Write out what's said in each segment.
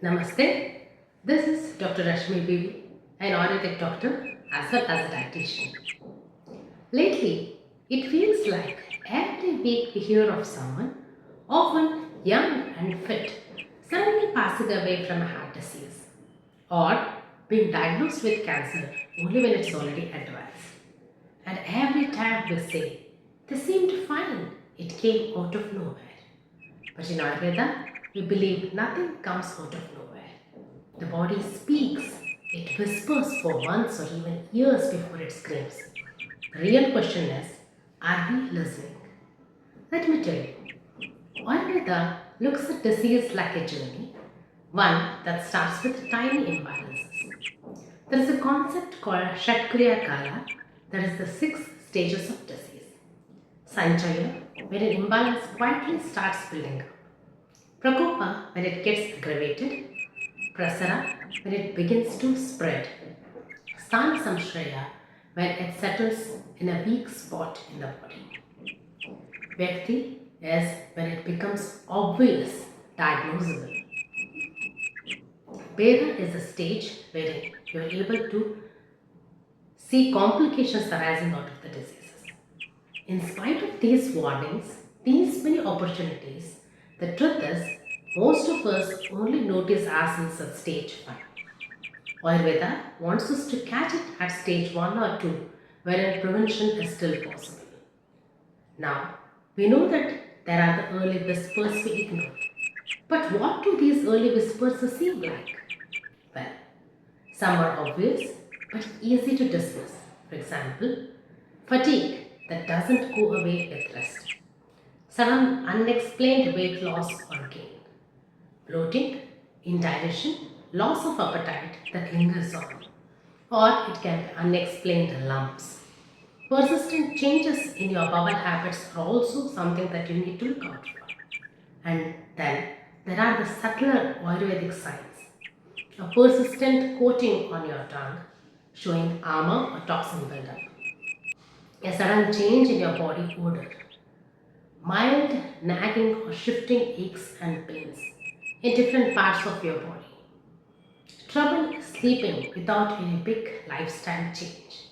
Namaste. This is Dr. Rashmi Bibi, an Ayurvedic doctor as well as a dietitian. Lately, it feels like every week we hear of someone, often young and fit, suddenly passing away from a heart disease or being diagnosed with cancer only when it's already advanced. And every time we say, they seemed fine, it came out of nowhere. But in Ayurveda, we believe nothing comes out of nowhere. The body speaks, it whispers for months or even years before it screams. The real question is, are we listening? Let me tell you, Ayurveda looks at disease like a journey, one that starts with tiny imbalances. There is a concept called Shatkriya Kala, that is the 6 stages of disease. Sanchaya, where an imbalance quietly starts building up. Prakopa, when it gets aggravated. Prasara, when it begins to spread. Sthana Samshraya, when it settles in a weak spot in the body. Vyakti is when it becomes obvious, diagnosable. Veda is a stage wherein you are able to see complications arising out of the diseases. In spite of these warnings, these many opportunities, the truth is, most of us only notice ourselves at stage 5. Ayurveda wants us to catch it at stage 1 or 2, wherein prevention is still possible. Now, we know that there are the early whispers we ignore. But what do these early whispers seem like? Well, some are obvious but easy to dismiss. For example, fatigue that doesn't go away with rest, sudden unexplained weight loss or gain, bloating, indigestion, loss of appetite that lingers on, or it can be unexplained lumps. Persistent changes in your bowel habits are also something that you need to look out for. And then there are the subtler Ayurvedic signs. A persistent coating on your tongue showing armor or toxin buildup. A sudden change in your body odor. Mild nagging or shifting aches and pains in different parts of your body. Trouble sleeping without any big lifestyle change.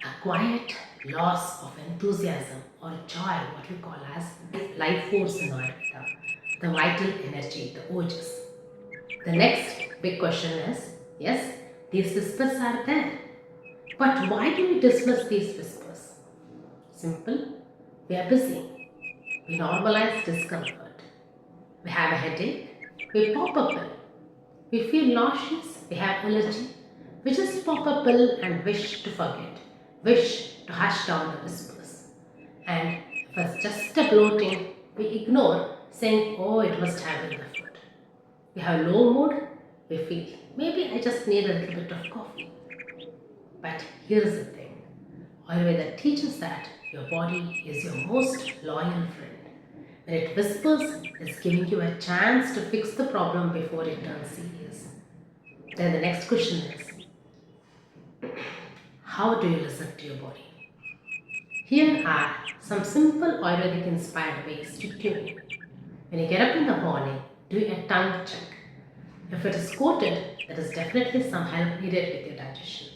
A quiet loss of enthusiasm or joy, what we call as life force in Ayurveda, the vital energy, the ojas. The next big question is, yes, these whispers are there, but why do we dismiss these whispers? Simple, we are busy. We normalize discomfort. We have a headache, we pop a pill. We feel nauseous, we have allergy, we just pop a pill and wish to forget, wish to hush down the whispers. And if it's just a bloating, we ignore saying, oh, it must have been the food. We have low mood, we feel, maybe I just need a little bit of coffee. But here's the thing, Ayurveda teaches that your body is your most loyal friend. When it whispers, it's giving you a chance to fix the problem before it turns serious. Then the next question is, how do you listen to your body? Here are some simple Ayurvedic inspired ways to tune in. When you get up in the morning, do a tongue check. If it is coated, there is definitely some help needed with your digestion.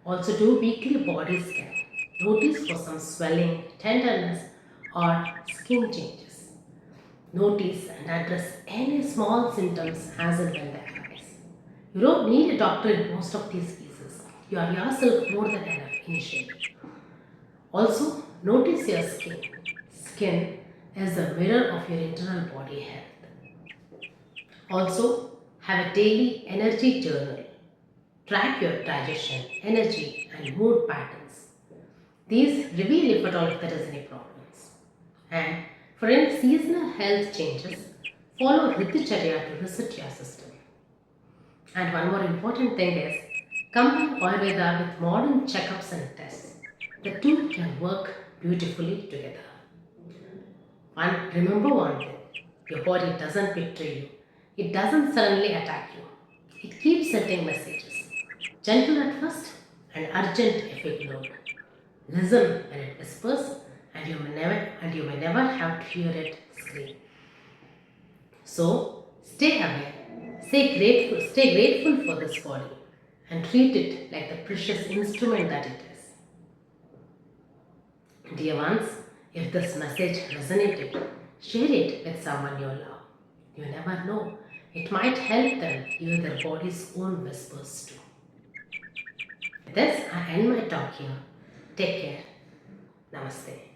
Also do weekly body scan. Notice for some swelling, tenderness or skin changes. Notice and address any small symptoms as and when they arise. You don't need a doctor in most of these cases. You are yourself more than enough initially. Also, notice your skin. Skin is the mirror of your internal body health. Also, have a daily energy journal. Track your digestion, energy, and mood patterns. These reveal if at all if there is any problems. And for any seasonal health changes, follow Rithucharya to reset your system. And one more important thing is, combine Ayurveda with modern checkups and tests. The two can work beautifully together. Remember one thing, your body doesn't betray you. It doesn't suddenly attack you. It keeps sending messages. Gentle at first and urgent if ignored. Listen when it whispers and you may never have to hear it scream. So Stay aware, stay grateful for this body, and treat it like the precious instrument that it is. Dear ones, if this message resonated, share it with someone you love. You never know, it might help them hear their body's own whispers too. With this, I end my talk here. Take care. Namaste.